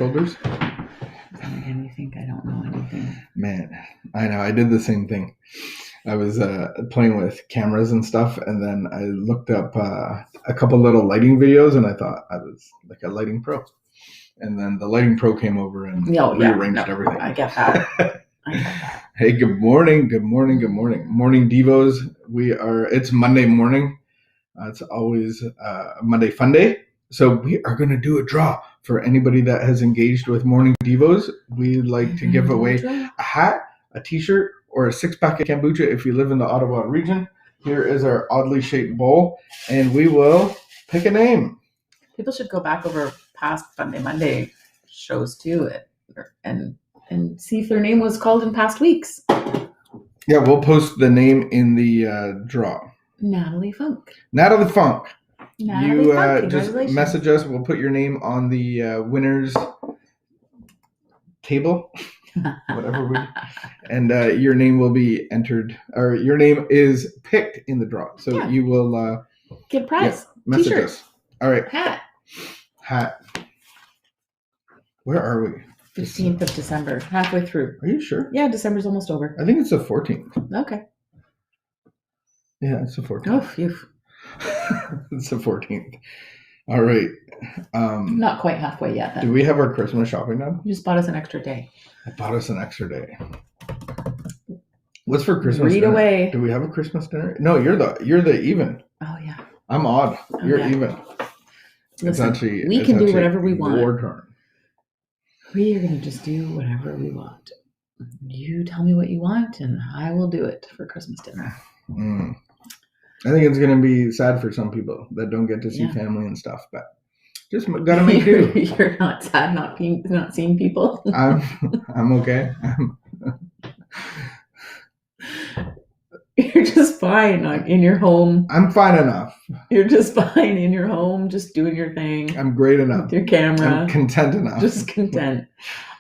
shoulders. Then again, you think I don't know anything. Man, I know. I did the same thing. I was playing with cameras and stuff, and then I looked up a couple little lighting videos, and I thought I was like a lighting pro. And then the lighting pro came over and rearranged everything. I get that. Hey, good morning. Morning Devos. It's Monday morning. It's always Monday Fun Day. So we are going to do a draw for anybody that has engaged with Morning Devos. We like to give away a hat, a t-shirt, or a 6-pack of kombucha if you live in the Ottawa region. Here is our oddly shaped bowl, and we will pick a name. People should go back over past Fun Day Monday shows too, and see if their name was called in past weeks. Yeah, we'll post the name in the draw. Natalie Funk. You just message us. We'll put your name on the winners table, and your name will be entered, or your name is picked in the draw. So you will get a prize. Message T-shirt. us. All right. Hat. Where are we? 15th of December. Halfway through. Are you sure? Yeah, December's almost over. I think it's the 14th. Okay. Yeah, it's the 14th. Oh, phew. It's the 14th. All right. Not quite halfway yet. Then. Do we have our Christmas shopping done? You just bought us an extra day. I bought us an extra day. What's for Christmas Read dinner? away. Do we have a Christmas dinner? No, you're the even. Oh yeah. I'm odd. You're even. Listen, we can do whatever we want. War turn. We are going to just do whatever we want. You tell me what you want, and I will do it for Christmas dinner. I think it's going to be sad for some people that don't get to see family and stuff, but just got to make do. You're not sad not seeing people? I'm okay. You're just fine in your home. I'm fine enough. You're just fine in your home, just doing your thing. I'm great enough. With your camera. I'm content enough. Just content.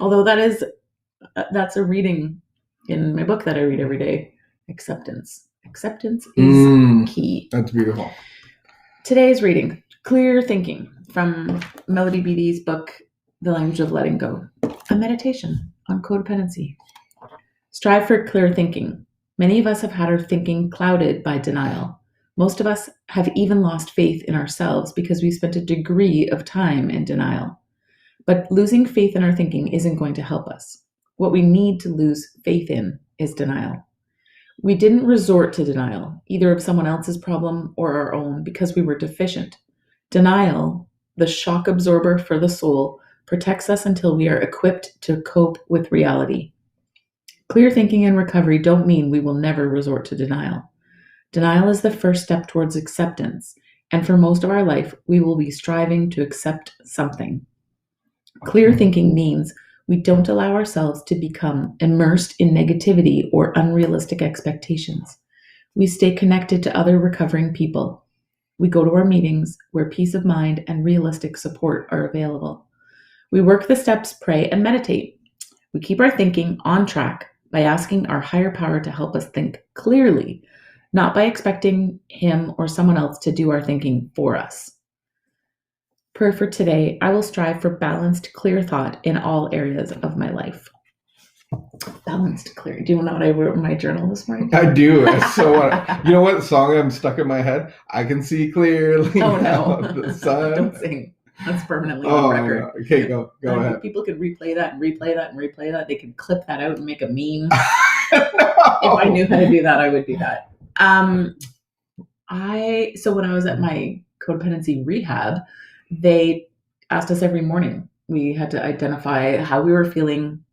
Although that's a reading in my book that I read every day. Acceptance. Acceptance is key. That's beautiful. Today's reading, Clear Thinking, from Melody Beattie's book, The Language of Letting Go. A meditation on codependency. Strive for clear thinking. Many of us have had our thinking clouded by denial. Most of us have even lost faith in ourselves because we spent a degree of time in denial. But losing faith in our thinking isn't going to help us. What we need to lose faith in is denial. We didn't resort to denial, either of someone else's problem or our own, because we were deficient. Denial, the shock absorber for the soul, protects us until we are equipped to cope with reality. Clear thinking and recovery don't mean we will never resort to denial. Denial is the first step towards acceptance, and for most of our life, we will be striving to accept something. Clear thinking means we don't allow ourselves to become immersed in negativity or unrealistic expectations. We stay connected to other recovering people. We go to our meetings where peace of mind and realistic support are available. We work the steps, pray, and meditate. We keep our thinking on track by asking our higher power to help us think clearly, not by expecting him or someone else to do our thinking for us. Prayer for today, I will strive for balanced, clear thought in all areas of my life. Balanced, clear. Do you know what I wrote in my journal this morning? I do. You know what song I'm stuck in my head? I can see clearly. Oh no. The sun. Don't sing. That's permanently on record. No. Okay, go ahead. People could replay that and replay that and replay that. They could clip that out and make a meme. No. If I knew how to do that, I would do that. So when I was at my codependency rehab, they asked us every morning. We had to identify how we were feeling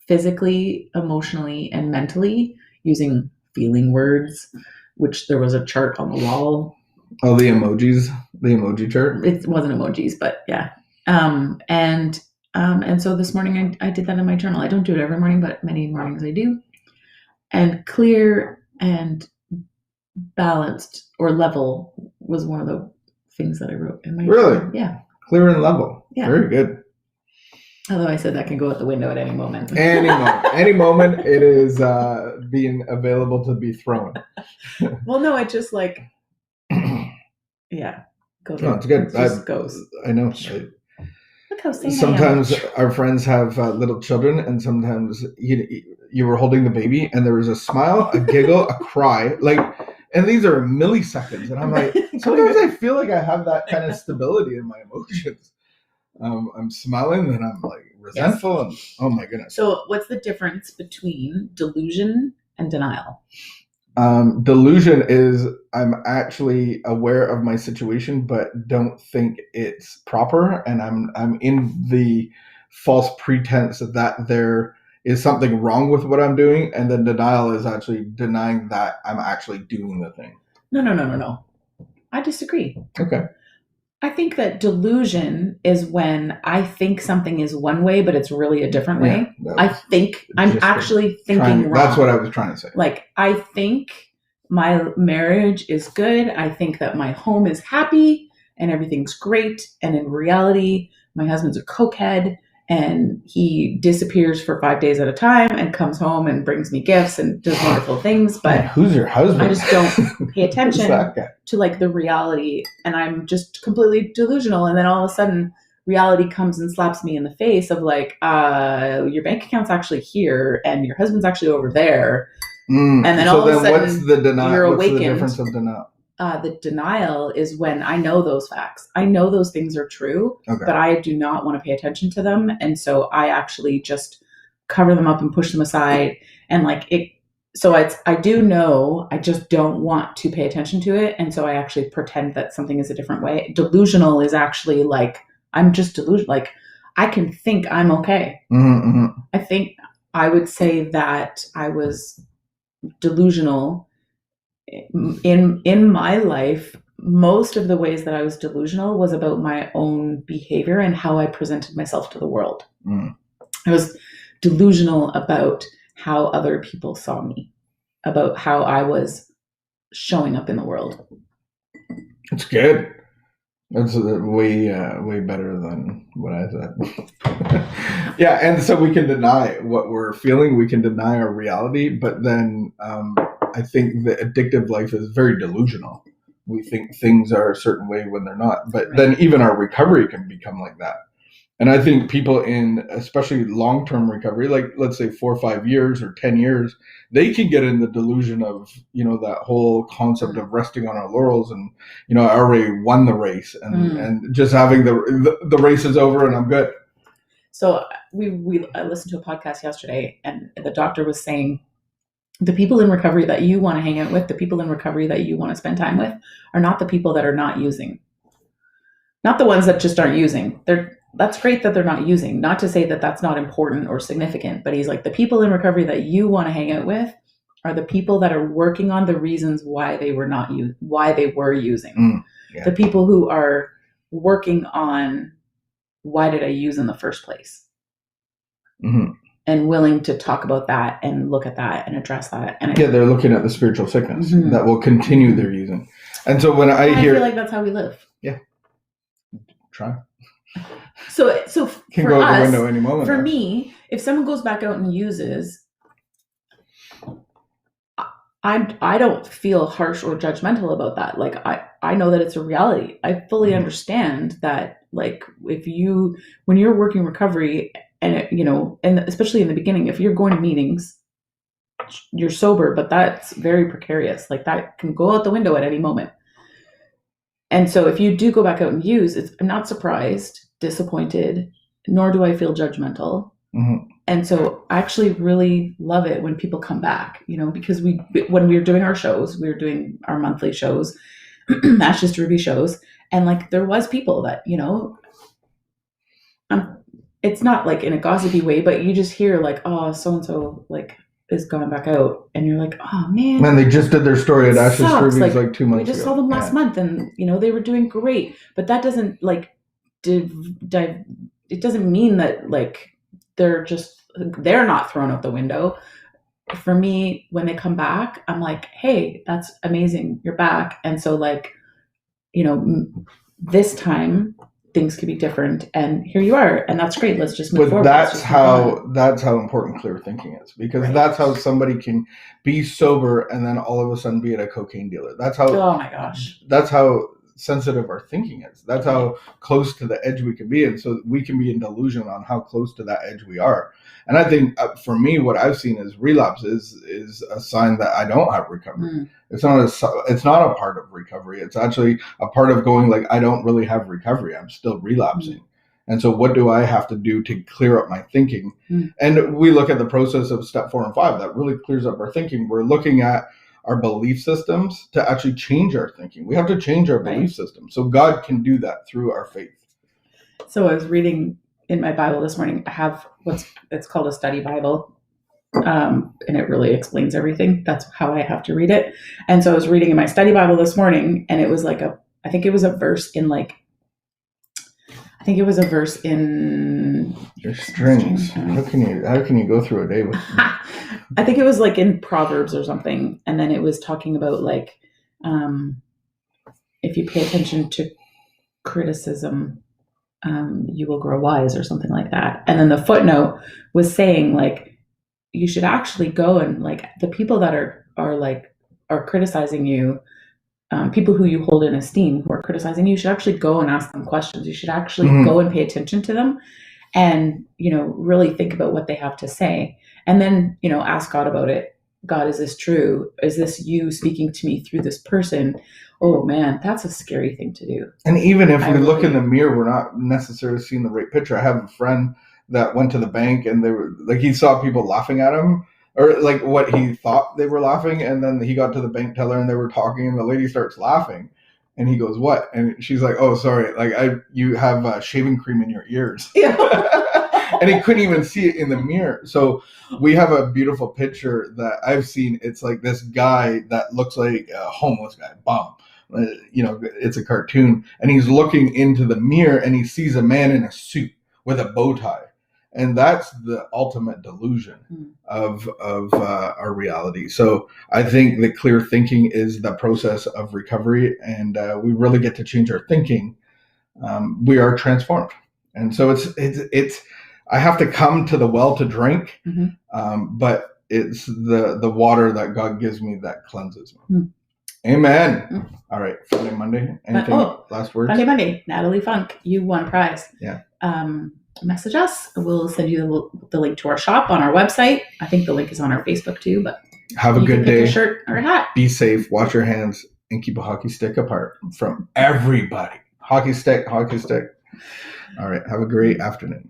physically, emotionally, and mentally using feeling words, which there was a chart on the wall. Oh, the emojis, the emoji chart. It wasn't emojis, but yeah. And so this morning I did that in my journal. I don't do it every morning, but many mornings I do. And clear and balanced or level was one of the things that I wrote in my journal. Yeah. Clear and level. Yeah. Very good. Although I said that can go out the window at any moment. Any moment it is being available to be thrown. Well, no, it just like, yeah. No, it's good. It just goes. I know. Look saying sometimes our friends have little children, and sometimes you were holding the baby, and there was a smile, a giggle, a cry, and these are milliseconds, and I'm like, sometimes I feel like I have that kind of stability in my emotions. I'm smiling, and I'm like resentful, and oh my goodness. So, what's the difference between delusion and denial? Delusion is I'm actually aware of my situation, but don't think it's proper, and I'm in the false pretense that there is something wrong with what I'm doing, and then denial is actually denying that I'm actually doing the thing. No. I disagree. Okay. I think that delusion is when I think something is one way, but it's really a different way. I think I'm actually thinking wrong. That's what I was trying to say. Like, I think my marriage is good. I think that my home is happy and everything's great. And in reality, my husband's a cokehead and he disappears for 5 days at a time and comes home and brings me gifts and does wonderful things. But who's your husband? I just don't pay attention to like the reality, and I'm just completely delusional. And then all of a sudden reality comes and slaps me in the face of like, your bank account's actually here and your husband's actually over there. And then all of a sudden what's the denial? You're what's awakened. The difference of denial? The denial is when I know those facts. I know those things are true, but I do not want to pay attention to them. And so I actually just cover them up and push them aside. And like it, so I do know, I just don't want to pay attention to it. And so I actually pretend that something is a different way. Delusional is actually like, I'm just delusional. Like I can think I'm okay. Mm-hmm. I think I would say that I was delusional in my life. Most of the ways that I was delusional was about my own behavior and how I presented myself to the world. I was delusional about how other people saw me, about how I was showing up in the world. It's good. That's way better than what I said. Yeah, and so we can deny what we're feeling. We can deny our reality, but then I think the addictive life is very delusional. We think things are a certain way when they're not. But then even our recovery can become like that. And I think people in especially long-term recovery, like let's say 4 or 5 years or 10 years, they can get in the delusion of, that whole concept of resting on our laurels and, I already won the race and just having the race is over and I'm good. So I listened to a podcast yesterday and the doctor was saying, the people in recovery that you want to hang out with, the people in recovery that you want to spend time with are not the people that are not using. Not the ones that just aren't using. That's great that they're not using. Not to say that that's not important or significant, but he's like, the people in recovery that you want to hang out with are the people that are working on the reasons why they were using. The people who are working on why did I use in the first place? Mm-hmm. And willing to talk about that and look at that and address that. And they're looking at the spiritual sickness that will continue their using. And so when I feel like that's how we live. Yeah. Try. So can for go out us, the window any moment. For me, if someone goes back out and uses, I don't feel harsh or judgmental about that. Like I know that it's a reality. I fully understand that. Like when you're working recovery. And, and especially in the beginning, if you're going to meetings, you're sober, but that's very precarious. Like that can go out the window at any moment. And so if you do go back out and use, I'm not surprised, disappointed, nor do I feel judgmental. Mm-hmm. And so I actually really love it when people come back, because when we were doing our shows, we were doing our monthly shows, Ashes to Ruby shows. And like, there was people that, it's not like in a gossipy way, but you just hear like, oh, so-and-so like is going back out. And you're like, oh man. Man, they just did their story at Ashes to Ruby like 2 months ago. We just saw them last month and, they were doing great. But that doesn't like, it doesn't mean that like, they're not thrown out the window. For me, when they come back, I'm like, hey, that's amazing. You're back. And so like, this time things could be different and here you are and that's great. Let's just move forward. That's how important clear thinking is, because that's how somebody can be sober and then all of a sudden be at a cocaine dealer. That's how, oh my gosh, that's how sensitive our thinking is. That's how close to the edge we can be. And so we can be in delusion on how close to that edge we are. And I think for me, what I've seen is relapse is a sign that I don't have recovery. It's not a part of recovery. It's actually a part of going like, I don't really have recovery. I'm still relapsing. And so what do I have to do to clear up my thinking? And we look at the process of step 4 and 5 that really clears up our thinking. We're looking at our belief systems to actually change our thinking. We have to change our belief system. So God can do that through our faith. So I was reading in my Bible this morning. I have it's called a study Bible. And it really explains everything. That's how I have to read it. And so I was reading in my study Bible this morning, and it was like I think it was a verse in your strings. How can you go through a day with I think it was like in Proverbs or something. And then it was talking about like, if you pay attention to criticism, you will grow wise or something like that. And then the footnote was saying like, you should actually go and like the people that are criticizing you, people who you hold in esteem who are criticizing you, should actually go and ask them questions. You should actually go and pay attention to them and, really think about what they have to say. And then, ask God about it. God, is this true? Is this you speaking to me through this person? Oh man, that's a scary thing to do. And even if we look in the mirror, we're not necessarily seeing the right picture. I have a friend that went to the bank and they were like, he saw people laughing at him or like what he thought they were laughing. And then he got to the bank teller and they were talking and the lady starts laughing and he goes, what? And she's like, oh, sorry. Like you have shaving cream in your ears. Yeah. And he couldn't even see it in the mirror. So we have a beautiful picture that I've seen. It's like this guy that looks like a homeless guy, bum. It's a cartoon. And he's looking into the mirror and he sees a man in a suit with a bow tie. And that's the ultimate delusion of our reality. So I think that clear thinking is the process of recovery. And we really get to change our thinking. We are transformed. And so it's I have to come to the well to drink, but it's the water that God gives me that cleanses me. Amen. All right. Friday, Monday. Anything last words? Friday, Monday. Natalie Funk, you won a prize. Yeah. Message us. We'll send you the link to our shop on our website. I think the link is on our Facebook too. But have a good day. Pick a shirt or a hat. Be safe. Wash your hands and keep a hockey stick apart from everybody. Hockey stick. All right. Have a great afternoon.